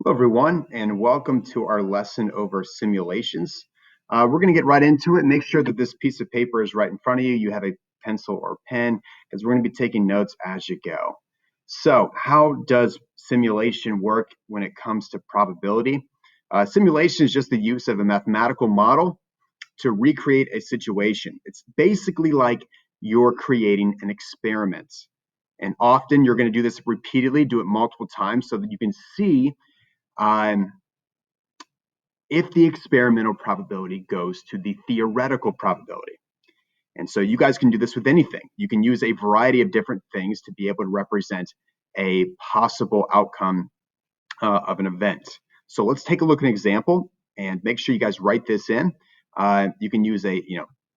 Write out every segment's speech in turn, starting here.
Hello, everyone, and welcome to our lesson over simulations. We're going to get right into it. Make sure that this piece of paper is right in front of you. You have a pencil or pen because we're going to be taking notes as you go. So how does simulation work when it comes to probability? Simulation is just the use of a mathematical model to recreate a situation. It's basically like you're creating an experiment. And often you're going to do this repeatedly, do it multiple times so that you can see um, if the experimental probability goes to the theoretical probability. And so you guys can do this with anything. You can use a variety of different things to be able to represent a possible outcome of an event. So let's take a look at an example and make sure you guys write this in. You can use a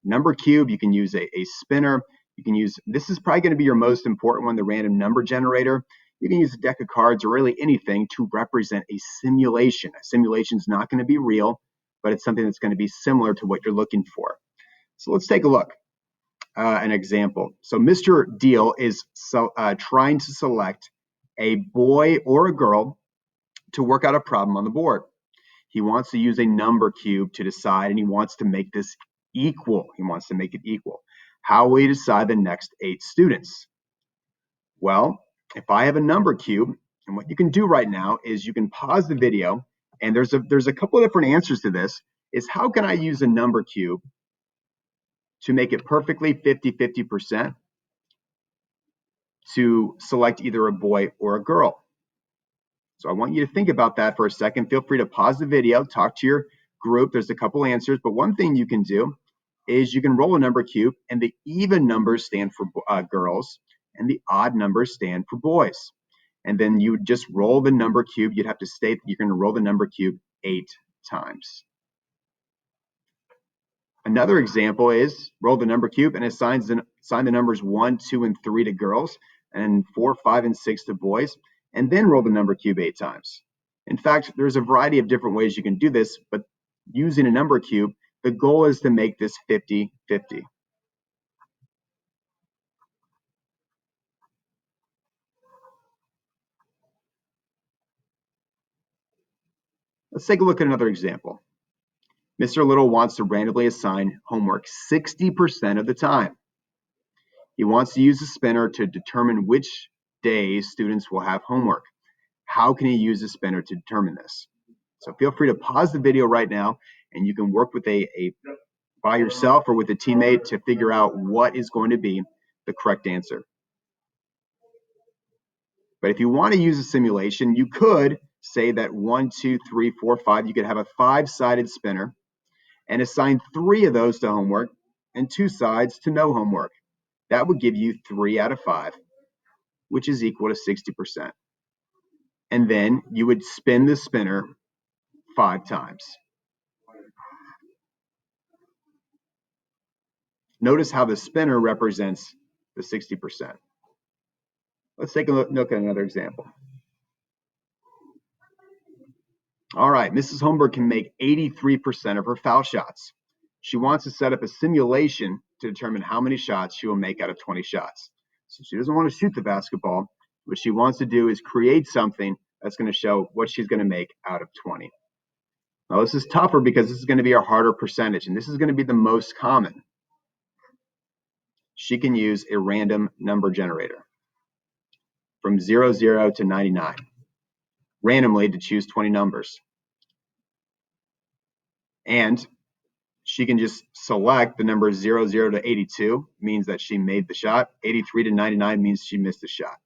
number cube. You can use a spinner. You can use, this is probably going to be your most important one, the random number generator. You can use a deck of cards or really anything to represent a simulation. A simulation is not going to be real, but it's something that's going to be similar to what you're looking for. So let's take a look. An example. So Mr. Deal is trying to select a boy or a girl to work out a problem on the board. He wants to use a number cube to decide, and he wants to make this equal. He wants to make it equal. How will he decide the next 8 students? Well, if I have a number cube, and what you can do right now is you can pause the video, and there's a couple of different answers to this, is how can I use a number cube to make it perfectly 50-50% to select either a boy or a girl? So I want you to think about that for a second. Feel free to pause the video, talk to your group. There's a couple answers, but one thing you can do is you can roll a number cube, and the even numbers stand for girls, and the odd numbers stand for boys. And then you would just roll the number cube. You'd have to state that you're going to roll the number cube 8 times. Another example is roll the number cube and assign the numbers 1, 2, and 3 to girls, and 4, 5, and 6 to boys, and then roll the number cube 8 times. In fact, there's a variety of different ways you can do this, but using a number cube, the goal is to make this 50-50. Let's take a look at another example. Mr. Little wants to randomly assign homework 60% of the time. He wants to use a spinner to determine which days students will have homework. How can he use a spinner to determine this? So feel free to pause the video right now, and you can work with by yourself or with a teammate to figure out what is going to be the correct answer. But if you want to use a simulation, you could say that 1, 2, 3, 4, 5, you could have a 5-sided spinner and assign 3 of those to homework and 2 sides to no homework. That would give you 3 out of 5, which is equal to 60%. And then you would spin the spinner 5 times. Notice how the spinner represents the 60%. Let's take a look at another example. All right, Mrs. Holmberg can make 83% of her foul shots. She wants to set up a simulation to determine how many shots she will make out of 20 shots. So she doesn't want to shoot the basketball. What she wants to do is create something that's going to show what she's going to make out of 20. Now, this is tougher because this is going to be a harder percentage, and this is going to be the most common. She can use a random number generator from 00 to 99, randomly to choose 20 numbers. And she can just select the number 00 to 82, means that she made the shot. 83 to 99 means she missed the shot.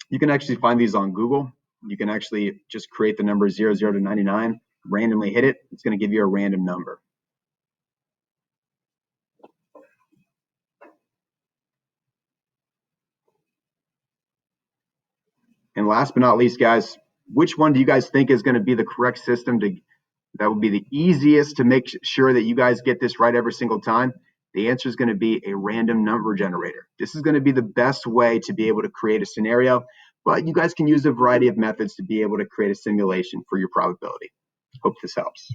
You can actually find these on Google. You can actually just create the number 00 to 99, randomly hit it. It's going to give you a random number. And last but not least, guys, which one do you guys think is going to be the correct system that would be the easiest to make sure that you guys get this right every single time? The answer is going to be a random number generator. This is going to be the best way to be able to create a scenario, but you guys can use a variety of methods to be able to create a simulation for your probability. Hope this helps.